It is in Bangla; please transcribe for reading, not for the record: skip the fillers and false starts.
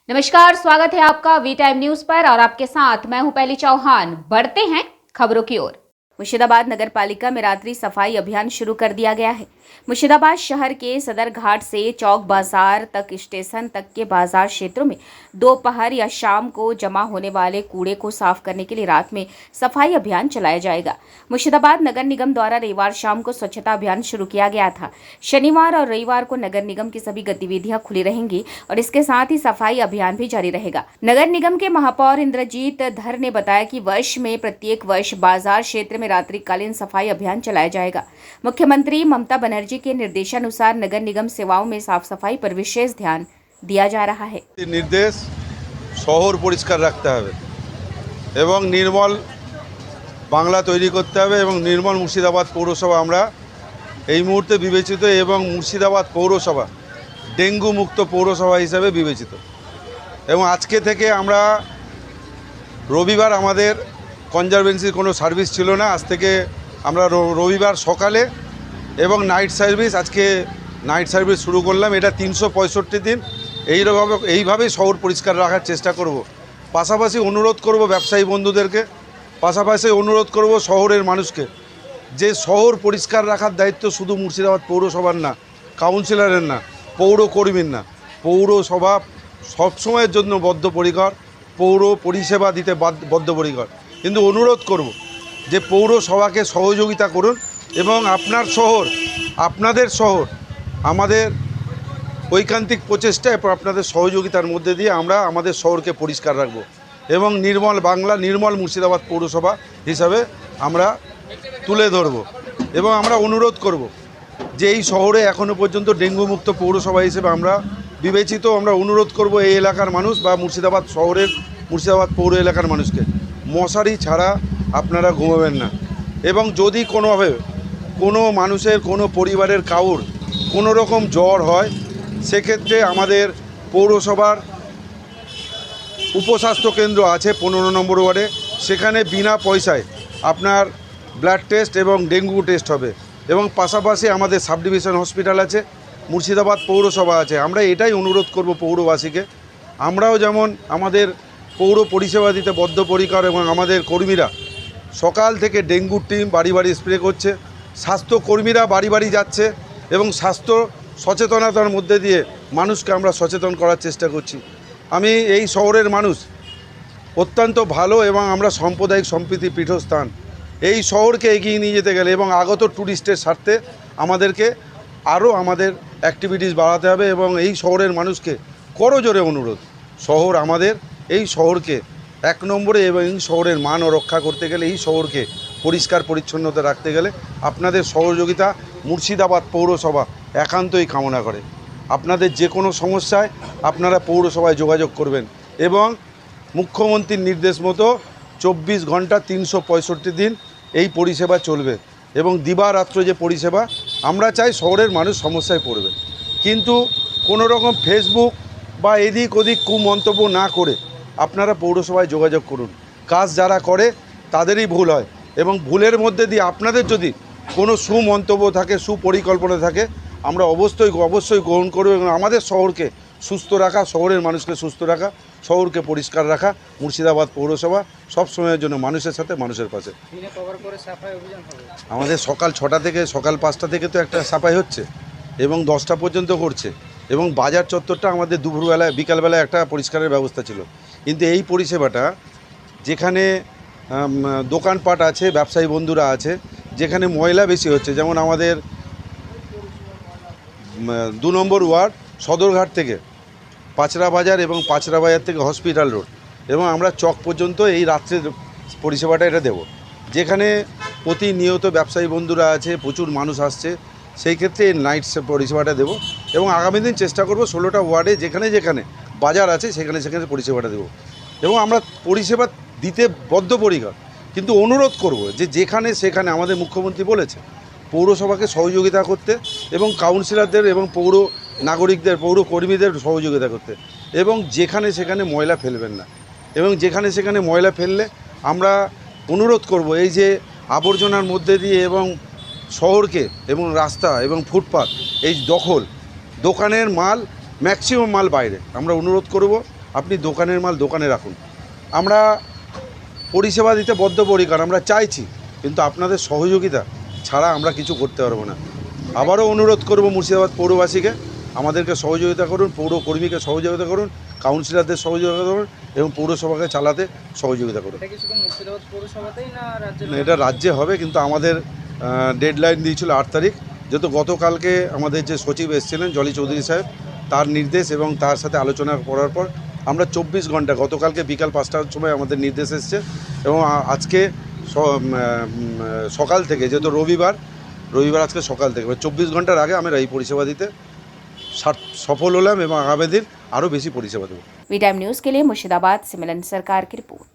नमस्कार, स्वागत है आपका वी टाइम न्यूज पर और आपके साथ मैं हूं पहली चौहान। बढ़ते हैं खबरों की ओर। मुर्शिदाबाद नगर पालिका में रात्रि सफाई अभियान शुरू कर दिया गया है। मुर्शिदाबाद शहर के सदर घाट से चौक बाजार तक स्टेशन तक के बाजार क्षेत्रों में दोपहर या शाम को जमा होने वाले कूड़े को साफ करने के लिए रात में सफाई अभियान चलाया जाएगा। मुर्शिदाबाद नगर निगम द्वारा रविवार शाम को स्वच्छता अभियान शुरू किया गया था। शनिवार और रविवार को नगर निगम की सभी गतिविधियां खुली रहेंगी और इसके साथ ही सफाई अभियान भी जारी रहेगा। नगर निगम के महापौर इंद्रजीत धर ने बताया कि वर्ष में प्रत्येक वर्ष बाजार क्षेत्र में रात्रिकालीन सफाई अभियान चलाया जाएगा। मुख्यमंत्री ममता बनर्जी के निर्देशानुसार नगर निगम सेवाओं में साफ सफाई पर विशेष ध्यान दिया जा रहा है। निर्देश শহর পরিষ্কার রাখতে হবে এবং নির্মল বাংলা তৈরি করতে হবে এবং নির্মল মুর্শিদাবাদ পৌরসভা আমরা এই মুহূর্তে বিবেচিত এবং মুর্শিদাবাদ পৌরসভা ডেঙ্গু মুক্ত পৌরসভা হিসাবে বিবেচিত এবং আজকে থেকে আমরা রবিবার আমাদের কনজারভেন্সির কোনো সার্ভিস ছিল না। আজ থেকে আমরা রবিবার সকালে এবং নাইট সার্ভিস আজকে নাইট সার্ভিস শুরু করলাম। এটা 365 দিন এইভাবেই শহর পরিষ্কার রাখার চেষ্টা করব। পাশাপাশি অনুরোধ করব ব্যবসায়ী বন্ধুদেরকে, পাশাপাশি অনুরোধ করব শহরের মানুষকে যে শহর পরিষ্কার রাখার দায়িত্ব শুধু মুর্শিদাবাদ পৌরসভার না, কাউন্সিলরের না, পৌর কর্মীর না, পৌরসভা সবসময়ের জন্য বদ্ধপরিকর, পৌর পরিষেবা দিতে বদ্ধপরিকর। কিন্তু অনুরোধ করব যে পৌরসভাকে সহযোগিতা করুন এবং আপনার শহর, আপনাদের শহর, আমাদের ঐকান্তিক প্রচেষ্টায় আপনাদের সহযোগিতার মধ্যে দিয়ে আমরা আমাদের শহরকে পরিষ্কার রাখব এবং নির্মল বাংলা, নির্মল মুর্শিদাবাদ পৌরসভা হিসাবে আমরা তুলে ধরব। এবং আমরা অনুরোধ করব যে এই শহরে এখনও পর্যন্ত ডেঙ্গু মুক্ত পৌরসভা হিসেবে আমরা বিবেচিত। আমরা অনুরোধ করব এই এলাকার মানুষ বা মুর্শিদাবাদ শহরের, মুর্শিদাবাদ পৌর এলাকার মানুষকে মশারি ছাড়া আপনারা ঘুমাবেন না এবং যদি কোনোভাবে কোনো মানুষের, কোনো পরিবারের কাউর কোনো রকম জ্বর হয় সেক্ষেত্রে আমাদের পৌরসভার উপস্বাস্থ্য কেন্দ্র আছে 15 নম্বর ওয়ার্ডে, সেখানে বিনা পয়সায় আপনার ব্লাড টেস্ট এবং ডেঙ্গু টেস্ট হবে এবং পাশাপাশি আমাদের সাব ডিভিশন হসপিটাল আছে, মুর্শিদাবাদ পৌরসভা আছে। আমরা এটাই অনুরোধ করব পৌরবাসীকে, আমরাও যেমন আমাদের পৌর পরিষেবা দিতে বদ্ধপরিকর এবং আমাদের কর্মীরা সকাল থেকে ডেঙ্গুর টিম বাড়ি বাড়ি স্প্রে করছে, স্বাস্থ্যকর্মীরা বাড়ি বাড়ি যাচ্ছে এবং স্বাস্থ্য সচেতনতার মধ্যে দিয়ে মানুষকে আমরা সচেতন করার চেষ্টা করছি। আমি এই শহরের মানুষ অত্যন্ত ভালো এবং আমরা সাম্প্রদায়িক সম্প্রীতি পীঠস্থান। এই শহরকে এগিয়ে নিয়ে যেতে গেলে এবং আগত ট্যুরিস্টের স্বার্থে আমাদেরকে আরও আমাদের অ্যাক্টিভিটিস বাড়াতে হবে এবং এই শহরের মানুষকে করজোরে অনুরোধ, শহর আমাদের, এই শহরকে 1 নম্বরে এবং এই শহরের মান রক্ষা করতে গেলে, এই শহরকে পরিষ্কার পরিচ্ছন্নতা রাখতে গেলে আপনাদের সহযোগিতা মুর্শিদাবাদ পৌরসভা একান্তই কামনা করে। আপনাদের যে কোনো সমস্যায় আপনারা পৌরসভায় যোগাযোগ করবেন এবং মুখ্যমন্ত্রীর নির্দেশ মতো 24 ঘন্টা 365 দিন এই পরিষেবা চলবে এবং দিবারাত্র যে পরিষেবা, আমরা চাই শহরের মানুষ সমস্যায় পড়বে কিন্তু কোনো রকম ফেসবুক বা এদিক ওদিক কুমন্তব্য না করে আপনারা পৌরসভায় যোগাযোগ করুন। কাজ যারা করে তাদেরই ভুল হয় এবং ভুলের মধ্যে দিয়ে আপনাদের যদি কোনো সুমন্তব্য থাকে, সুপরিকল্পনা থাকে, আমরা অবশ্যই গ্রহণ করব এবং আমাদের শহরকে সুস্থ রাখা, শহরের মানুষকে সুস্থ রাখা, শহরকে পরিষ্কার রাখা মুর্শিদাবাদ পৌরসভা সবসময়ের জন্য মানুষের সাথে, মানুষের পাশে। আমাদের সকাল 6টা থেকে সকাল 5টা থেকে তো একটা সাফাই হচ্ছে এবং 10টা পর্যন্ত করছে এবং বাজার চত্বরটা আমাদের দুপুরবেলায়, বিকালবেলায় একটা পরিষ্কারের ব্যবস্থা ছিল। কিন্তু এই পরিষেবাটা যেখানে দোকানপাট আছে, ব্যবসায়ী বন্ধুরা আছে, যেখানে ময়লা বেশি হচ্ছে, যেমন আমাদের 2 নম্বর ওয়ার্ড সদরঘাট থেকে পাঁচরা বাজার এবং পাঁচরা বাজার থেকে হসপিটাল রোড এবং আমরা চক পর্যন্ত এই রাত্রের পরিষেবাটা এটা দেব, যেখানে প্রতিনিয়ত ব্যবসায়ী বন্ধুরা আছে, প্রচুর মানুষ আসছে, সেই ক্ষেত্রে এই নাইট পরিষেবাটা দেব এবং আগামী দিন চেষ্টা করব 16টা ওয়ার্ডে যেখানে যেখানে বাজার আছে সেখানে পরিষেবাটা দেব এবং আমরা পরিষেবা দিতে বদ্ধপরিকর। কিন্তু অনুরোধ করব যে যেখানে সেখানে আমাদের মুখ্যমন্ত্রী বলেছে পৌরসভাকে সহযোগিতা করতে এবং কাউন্সিলরদের এবং পৌর নাগরিকদের, পৌর কর্মীদের সহযোগিতা করতে এবং যেখানে সেখানে ময়লা ফেলবেন না এবং যেখানে সেখানে ময়লা ফেললে আমরা অনুরোধ করব এই যে আবর্জনার মধ্যে দিয়ে এবং শহরকে এবং রাস্তা এবং ফুটপাত এই দখল, দোকানের মাল, ম্যাক্সিমাম মাল বাইরে, আমরা অনুরোধ করব আপনি দোকানের মাল দোকানে রাখুন। আমরা পরিষেবা দিতে বদ্ধপরিকর, আমরা চাইছি, কিন্তু আপনাদের সহযোগিতা ছাড়া আমরা কিছু করতে পারবো না। আবারও অনুরোধ করব মুর্শিদাবাদ পৌরবাসীকে, আমাদেরকে সহযোগিতা করুন, পৌর কর্মীকে সহযোগিতা করুন, কাউন্সিলরদের সহযোগিতা করুন এবং পৌরসভাকে চালাতে সহযোগিতা করুন। এটা কি শুধু মুর্শিদাবাদ পৌরসভাতেই না রাজ্যের? এটা রাজ্যে হবে, কিন্তু আমাদের ডেডলাইন দিয়েছিল 8 তারিখ। যেহেতু গতকালকে আমাদের যে সচিব এসেছিলেন জলি চৌধুরী সাহেব, তার নির্দেশ এবং তার সাথে আলোচনা করার পর আমরা 24 ঘন্টা, গতকালকে বিকাল 5টার সময় আমাদের নির্দেশ এসেছে এবং আজকে সকাল থেকে, যেহেতু রবিবার আজকে সকাল থেকে 24 ঘন্টার আগে আমরা এই পরিষেবা দিতে সফল হলাম এবং আগামী দিন আরও বেশি পরিষেবা দেবো। वी टाइम न्यूज़ के लिए मुर्शिदाबाद से मिलन सरकार की रिपोर्ट।